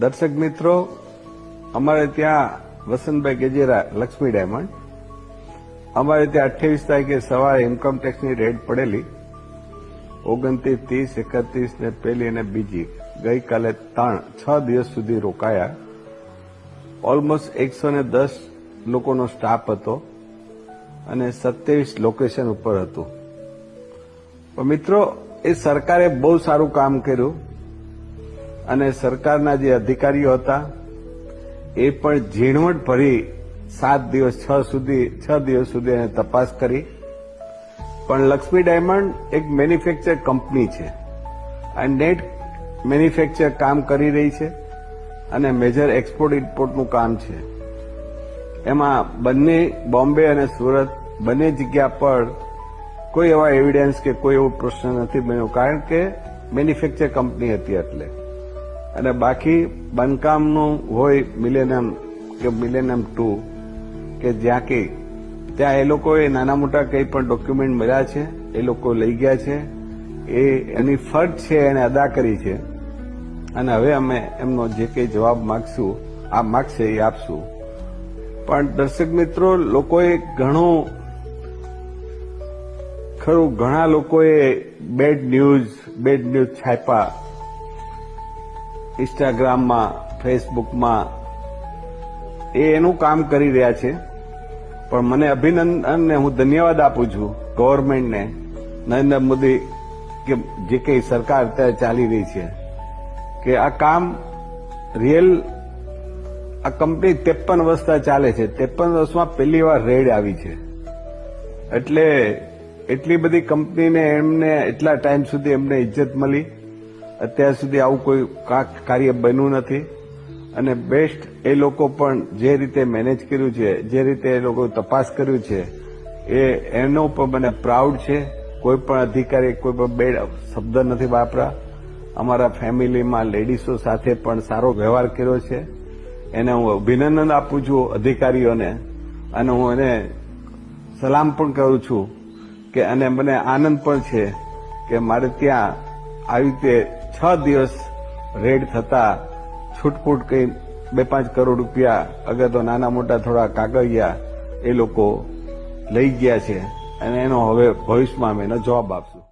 દર્શક મિત્રો, અમારે ત્યાં વસંતભાઈ ગજેરા લક્ષ્મી ડાયમંડ, અમારે ત્યાં 28 તારીખે સવારે ઇન્કમટેક્સની રેડ પડેલી. 29, 30, 31 ને પહેલી અને બીજી ગઈકાલે 6 દિવસ સુધી રોકાયા. ઓલમોસ્ટ 110 લોકોનો સ્ટાફ હતો અને 27 લોકેશન ઉપર હતું. પણ મિત્રો, એ સરકારે બહુ સારું કામ કર્યું અને સરકારના જે અધિકારીઓ હતા એ પણ ઝીણવટ ભરી 7 દિવસ 6 દિવસ સુધી એને તપાસ કરી. પણ લક્ષ્મી ડાયમંડ એક મેન્યુફેક્ચર કંપની છે આ નેટ મેન્યુફેક્ચર કામ કરી રહી છે અને મેજર એક્સપોર્ટ ઇમ્પોર્ટનું કામ છે. એમાં બંને બોમ્બે અને સુરત બંને જગ્યા પર કોઈ એવા એવિડન્સ કે કોઈ એવો પ્રશ્ન નથી બન્યો, કારણ કે મેન્યુફેક્ચર કંપની હતી એટલે. અને બાકી બાંધકામનું હોય મિલેનિયમ કે મિલેનિયમ 2 કે જ્યાં કે ત્યાં એ લોકોએ નાના મોટા કંઈ પણ ડોક્યુમેન્ટ મળ્યા છે, એ લોકો લઈ ગયા છે, એની ફરજ છે એને અદા કરી છે અને હવે અમે એમનો જે કંઈ જવાબ માગશે એ આપશું. પણ દર્શક મિત્રો, લોકોએ ઘણા લોકોએ બેડ ન્યૂઝ છાપ્યા ઇન્સ્ટાગ્રામમાં, ફેસબુકમાં. એનું કામ કરી રહ્યા છે. પણ મને અભિનંદન ને હું ધન્યવાદ આપું છું ગવર્મેન્ટને, નરેન્દ્ર મોદી કે જે કંઈ સરકાર અત્યારે ચાલી રહી છે કે આ કામ રિયલ. આ કંપની 53 વર્ષથી ચાલે છે. 53 વર્ષમાં પહેલી વાર રેડ આવી છે. એટલે એટલી બધી કંપનીને એમને એટલા ટાઈમ સુધી એમને ઇજ્જત મળી. અત્યાર સુધી આવું કોઈ કાર્ય બન્યું નથી. અને બેસ્ટ એ લોકો પણ જે રીતે મેનેજ કર્યું છે, જે રીતે એ લોકો તપાસ કર્યું છે, એનો પણ મને પ્રાઉડ છે. કોઈ પણ અધિકારી કોઈ પણ બેડ શબ્દ નથી વાપરા. અમારા ફેમિલીમાં લેડીઝો સાથે પણ સારો વ્યવહાર કર્યો છે. એને હું અભિનંદન આપું છું અધિકારીઓને અને હું એને સલામ પણ કરું છું કે અને મને આનંદ પણ છે કે મારે ત્યાં આવી રીતે 6 દિવસ રેડ થતા છૂટપૂટ કંઈ 2-5 કરોડ રૂપિયા અગર તો નાના મોટા થોડા કાગળિયા એ લોકો લઈ ગયા છે અને એનો હવે ભવિષ્યમાં અમે એનો જવાબ આપશું.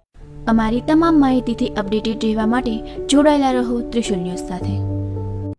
અમારી તમામ માહિતીથી અપડેટેડ રહેવા માટે જોડાયેલા રહો ત્રિશુલ ન્યૂઝ સાથે.